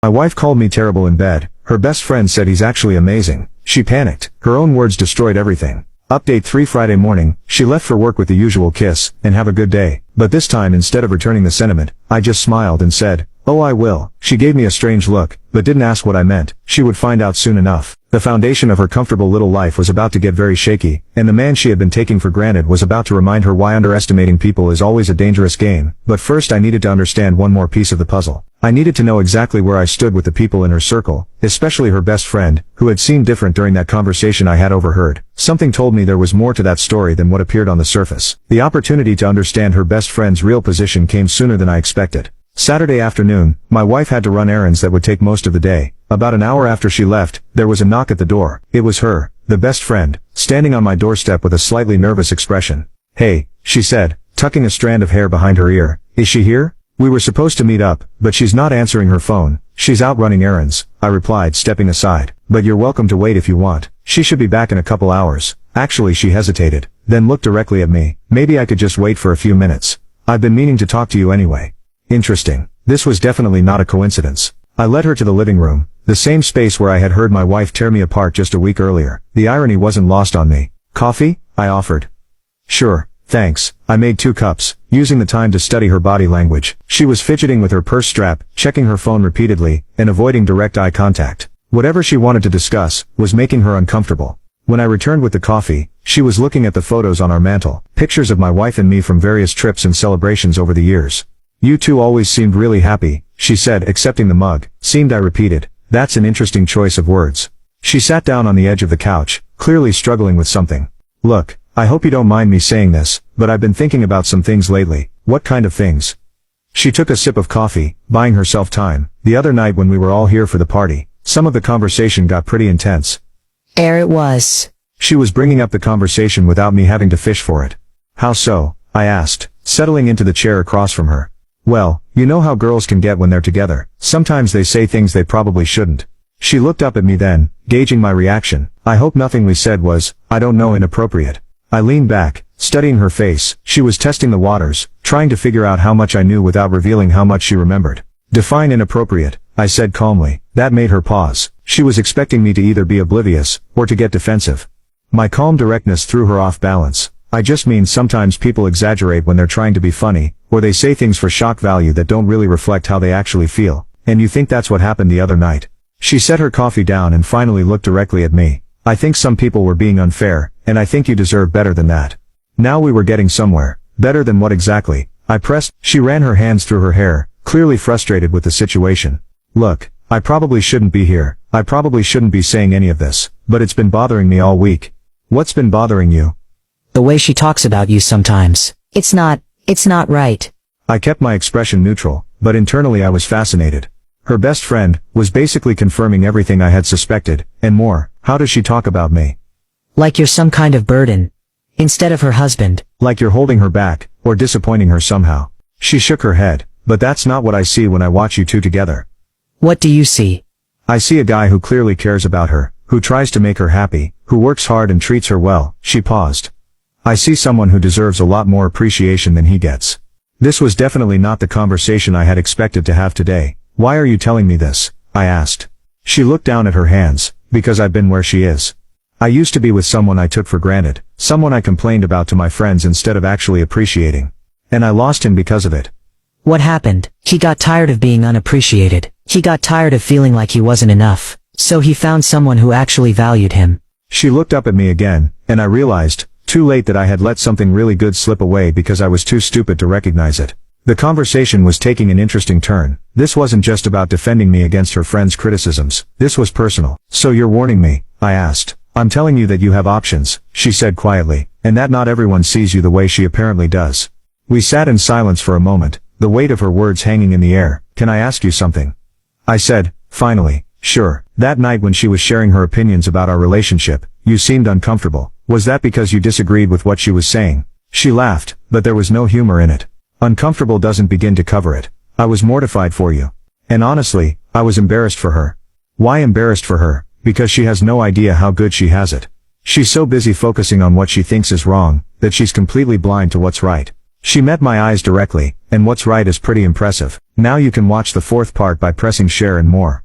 My wife called me terrible in bed. Her best friend said he's actually amazing. She panicked. Her own words destroyed everything. Update 3 Friday morning, she left for work with the usual kiss, and have a good day. But this time instead of returning the sentiment, I just smiled and said, "Oh, I will." She gave me a strange look, but didn't ask what I meant. She would find out soon enough. The foundation of her comfortable little life was about to get very shaky, and the man she had been taking for granted was about to remind her why underestimating people is always a dangerous game. But first I needed to understand one more piece of the puzzle. I needed to know exactly where I stood with the people in her circle, especially her best friend, who had seemed different during that conversation I had overheard. Something told me there was more to that story than what appeared on the surface. The opportunity to understand her best friend's real position came sooner than I expected. Saturday afternoon, my wife had to run errands that would take most of the day. About an hour after she left, there was a knock at the door. It was her, the best friend, standing on my doorstep with a slightly nervous expression. "Hey," she said, tucking a strand of hair behind her ear. "Is she here? We were supposed to meet up, but she's not answering her phone. She's out running errands," I replied, stepping aside. "But you're welcome to wait if you want. She should be back in a couple hours." Actually, she hesitated, then looked directly at me. "Maybe I could just wait for a few minutes. I've been meaning to talk to you anyway." Interesting. This was definitely not a coincidence. I led her to the living room, the same space where I had heard my wife tear me apart just a week earlier. The irony wasn't lost on me. "Coffee?" I offered. "Sure, thanks." I made 2 cups, using the time to study her body language. She was fidgeting with her purse strap, checking her phone repeatedly, and avoiding direct eye contact. Whatever she wanted to discuss was making her uncomfortable. When I returned with the coffee, she was looking at the photos on our mantle, pictures of my wife and me from various trips and celebrations over the years. "You two always seemed really happy," she said, accepting the mug. "Seemed," I repeated. "That's an interesting choice of words." She sat down on the edge of the couch, clearly struggling with something. "Look, I hope you don't mind me saying this, but I've been thinking about some things lately." "What kind of things?" She took a sip of coffee, buying herself time. "The other night when we were all here for the party, some of the conversation got pretty intense." There it was. She was bringing up the conversation without me having to fish for it. "How so?" I asked, settling into the chair across from her. "Well, you know how girls can get when they're together. Sometimes they say things they probably shouldn't." She looked up at me then, gauging my reaction. I hope nothing we said was, I don't know, inappropriate. I leaned back, studying her face. She was testing the waters, trying to figure out how much I knew without revealing how much she remembered. "Define inappropriate," I said calmly. That made her pause. She was expecting me to either be oblivious, or to get defensive. My calm directness threw her off balance. "I just mean sometimes people exaggerate when they're trying to be funny, or they say things for shock value that don't really reflect how they actually feel. And you think that's what happened the other night?" She set her coffee down and finally looked directly at me. "I think some people were being unfair, and I think you deserve better than that." Now we were getting somewhere. Better than what exactly? I pressed. She ran her hands through her hair, clearly frustrated with the situation. "Look, I probably shouldn't be here. I probably shouldn't be saying any of this, but it's been bothering me all week." "What's been bothering you?" The way she talks about you sometimes. It's not right. I kept my expression neutral, but internally I was fascinated. Her best friend was basically confirming everything I had suspected, and more. How does she talk about me? Like you're some kind of burden. Instead of her husband. Like you're holding her back, or disappointing her somehow. She shook her head. "But that's not what I see when I watch you two together." What do you see? "I see a guy who clearly cares about her, who tries to make her happy, who works hard and treats her well." She paused. "I see someone who deserves a lot more appreciation than he gets." This was definitely not the conversation I had expected to have today. "Why are you telling me this?" I asked. She looked down at her hands. "Because I've been where she is. I used to be with someone I took for granted, someone I complained about to my friends instead of actually appreciating. And I lost him because of it." What happened? He got tired of being unappreciated. He got tired of feeling like he wasn't enough. So he found someone who actually valued him. She looked up at me again, and I realized, too late, that I had let something really good slip away because I was too stupid to recognize it. The conversation was taking an interesting turn. This wasn't just about defending me against her friend's criticisms. This was personal. "So you're warning me?" I asked. "I'm telling you that you have options," she said quietly, "and that not everyone sees you the way she apparently does." We sat in silence for a moment, the weight of her words hanging in the air. "Can I ask you something?" I said, finally. "Sure." "That night when she was sharing her opinions about our relationship, you seemed uncomfortable. Was that because you disagreed with what she was saying?" She laughed, but there was no humor in it. "Uncomfortable doesn't begin to cover it. I was mortified for you. And honestly, I was embarrassed for her." "Why embarrassed for her?" "Because she has no idea how good she has it. She's so busy focusing on what she thinks is wrong, that she's completely blind to what's right." She met my eyes directly, and what's right is pretty impressive. Now you can watch the fourth part by pressing share and more.